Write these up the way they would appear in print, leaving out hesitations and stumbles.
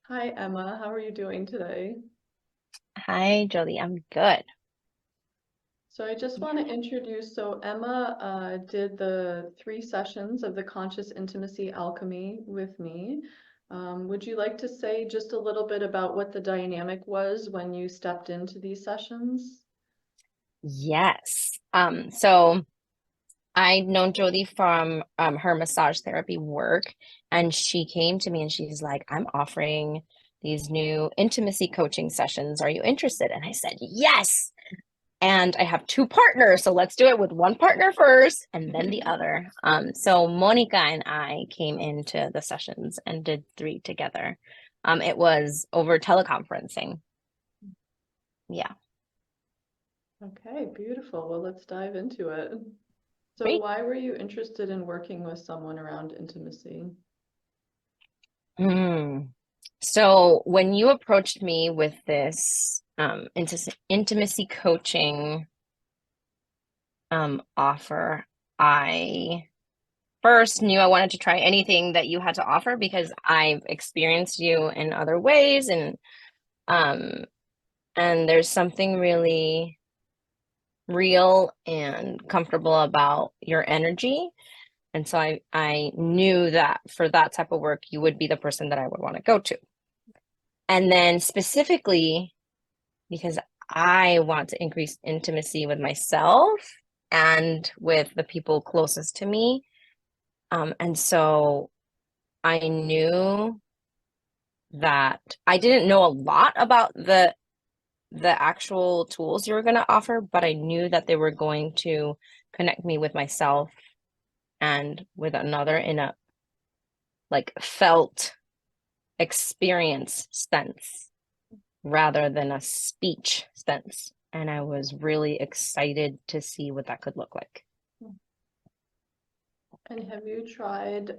Hi, Emma. How are you doing today? Hi, Jolie. I'm good. So I just want to introduce, Emma did the 3 sessions of the Conscious Intimacy Alchemy with me. Would you like to say just a little bit about what the dynamic was when you stepped into these sessions? Yes. So I've known Jolie from her massage therapy work, and she came to me and she's like, I'm offering these new intimacy coaching sessions. Are you interested? And I said, yes. And I have two partners, so let's do it with one partner first and then the other. So Monica and I came into the sessions and did three together. It was over teleconferencing. Yeah, Okay, beautiful. Well, let's dive into it. So great. why were you interested in working with someone around intimacy? Hmm. So when you approached me with this intimacy coaching offer, I first knew I wanted to try anything that you had to offer because I've experienced you in other ways, um and there's something really real and comfortable about your energy. And so I knew that for that type of work, you would be the person that I would want to go to. And then specifically because I want to increase intimacy with myself and with the people closest to me. And so I knew that I didn't know a lot about the actual tools you were going to offer, but I knew that they were going to connect me with myself and with another in a like felt experience sense rather than a speech sense. And I was really excited to see what that could look like. And have you tried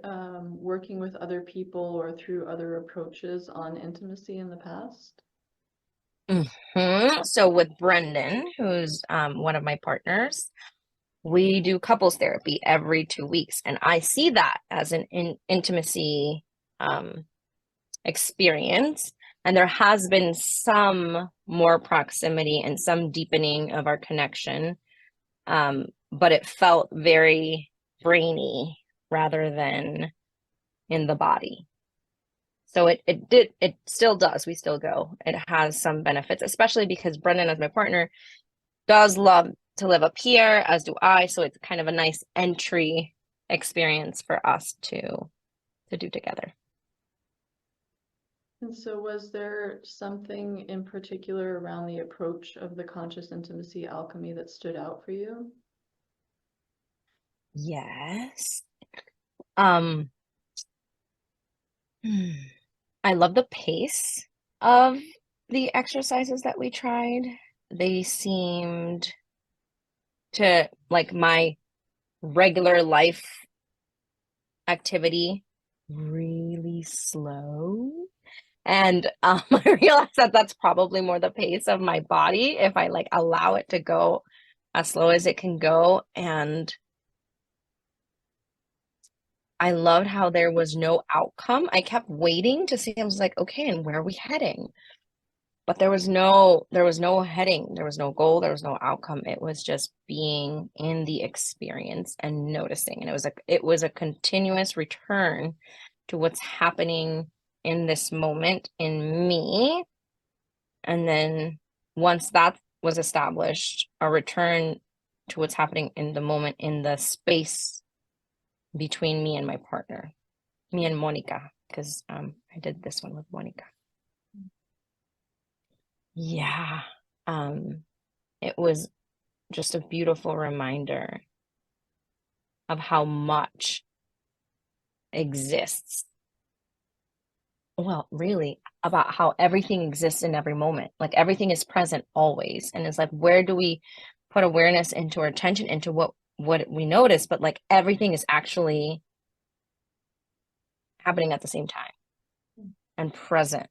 working with other people or through other approaches on intimacy in the past? So with Brendan, who's one of my partners, we do couples therapy every 2 weeks, and I see that as an intimacy um, experience. And there has been some more proximity and some deepening of our connection, but it felt very brainy rather than in the body. So it still does. We still go. It has some benefits, especially because Brendan, as my partner, does love to live up here, as do I. So it's kind of a nice entry experience for us to do together. And so, was there something in particular around the approach of the conscious intimacy alchemy that stood out for you? Yes. Um, I love the pace of the exercises that we tried. They seemed to like my regular life activity really slow. And I realized that that's probably more the pace of my body if I like allow it to go as slow as it can go. And I loved how there was no outcome. I kept waiting to see. I was like, okay, and where are we heading? But there was no heading, there was no goal, there was no outcome. It was just being in the experience and noticing. And it was a continuous return to what's happening in this moment in me. And then once that was established, a return to what's happening in the moment in the space between me and my partner, me and Monica, because I did this one with Monica. Yeah. Um, it was just a beautiful reminder of how much exists. Well, really, about how everything exists in every moment. Like everything is present always. And it's like, where do we put awareness into our attention into what we notice? But like everything is actually happening at the same time and present.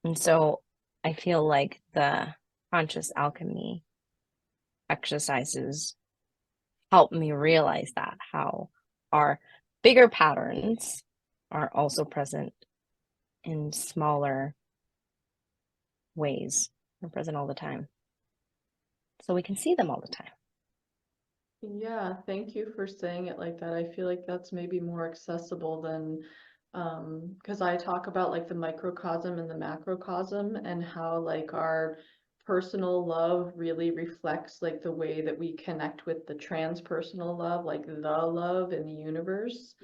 And so I feel like the conscious alchemy exercises help me realize that how our bigger patterns are also present in smaller ways. They're present all the time. So we can see them all the time. Yeah, thank you for saying it like that. I feel like that's maybe more accessible than, because I talk about like the microcosm and the macrocosm and how like our personal love really reflects like the way that we connect with the transpersonal love, like the love in the universe.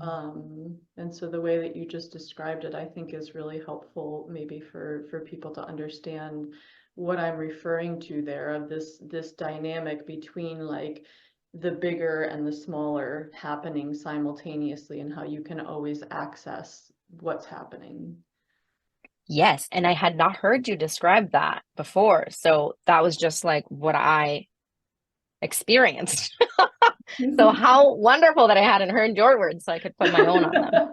And so the way that you just described it, I think is really helpful maybe for people to understand what I'm referring to there of this dynamic between like the bigger and the smaller happening simultaneously and how you can always access what's happening. Yes, and I had not heard you describe that before. So that was just like what I experienced. So how wonderful that I hadn't heard your words so I could put my own on them,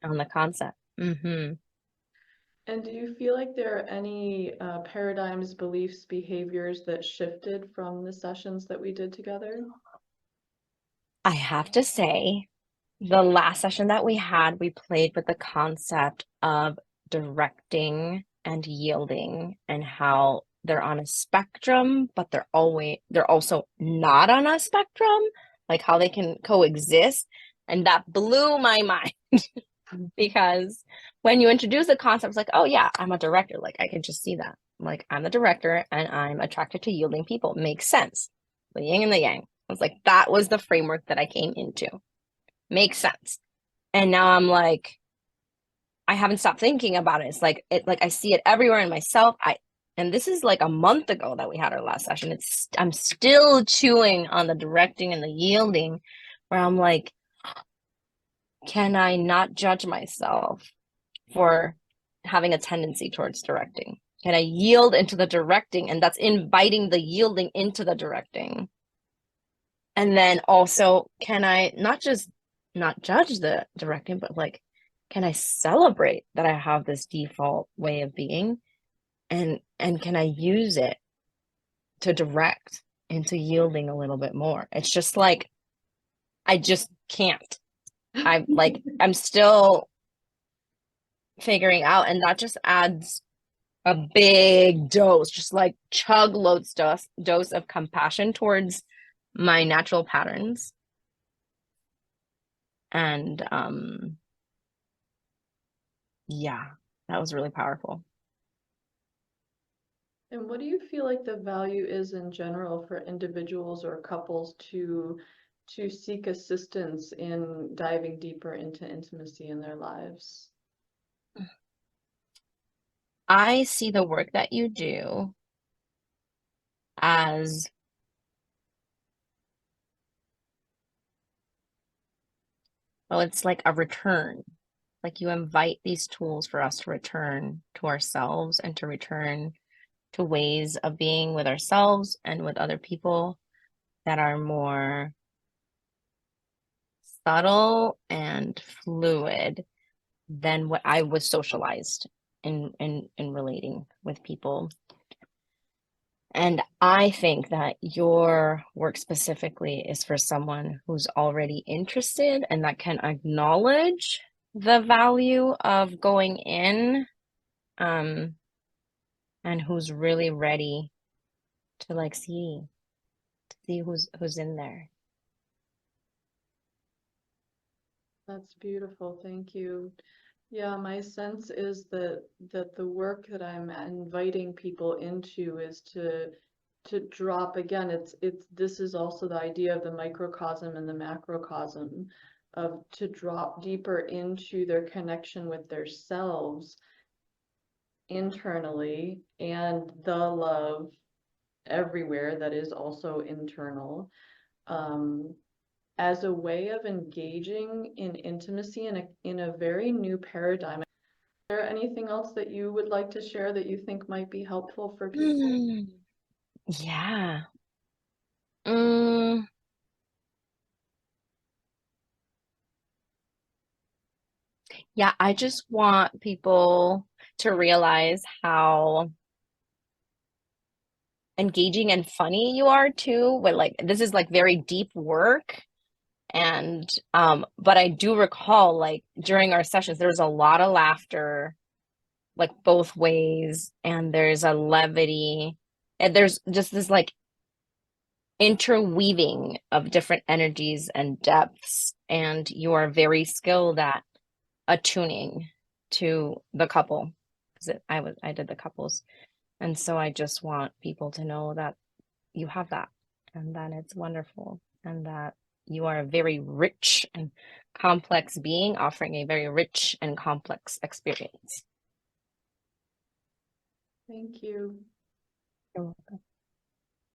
on the concept. And do you feel like there are any paradigms, beliefs, behaviors that shifted from the sessions that we did together? I have to say, the last session that we had, we played with the concept of directing and yielding and how they're on a spectrum, but they're also not on a spectrum, like how they can coexist. And that blew my mind because when you introduce the concept, it's like, oh yeah, I'm a director. Like I can just see that. Like I'm the director and I'm attracted to yielding people. Makes sense. The yin and the yang. I was like, that was the framework that I came into. Makes sense. And now I'm like, I haven't stopped thinking about it. It's like I see it everywhere in myself. And this is like a month ago that we had our last session. I'm still chewing on the directing and the yielding, where I'm like, can I not judge myself for having a tendency towards directing? Can I yield into the directing? And that's inviting the yielding into the directing. And then also, can I not just not judge the directing, but like, can I celebrate that I have this default way of being? And can I use it to direct into yielding a little bit more? It's just like, I just can't. I'm still figuring out, and that just adds a big dose, just like chug loads dose of compassion towards my natural patterns. And yeah, that was really powerful. And what do you feel like the value is in general for individuals or couples to seek assistance in diving deeper into intimacy in their lives? I see the work that you do as, well, it's like a return. Like you invite these tools for us to return to ourselves and to return to ways of being with ourselves and with other people that are more subtle and fluid than what I was socialized in relating with people. And I think that your work specifically is for someone who's already interested and that can acknowledge the value of going in, and who's really ready to like see who's in there. That's beautiful. Thank you. Yeah, my sense is that the work that I'm inviting people into is to drop again. It's this is also the idea of the microcosm and the macrocosm of to drop deeper into their connection with their selves internally and the love everywhere that is also internal. As a way of engaging in intimacy in a very new paradigm. Is there anything else that you would like to share that you think might be helpful for people? Yeah. Mm, yeah, I just want people to realize how engaging and funny you are too. But like this is like very deep work. And but I do recall, like, during our sessions there was a lot of laughter, like both ways, and there's a levity, and there's just this like interweaving of different energies and depths, and you are very skilled at attuning to the couple, because I did the couples. And so I just want people to know that you have that, and that it's wonderful, and that you are a very rich and complex being offering a very rich and complex experience. Thank you. You're welcome.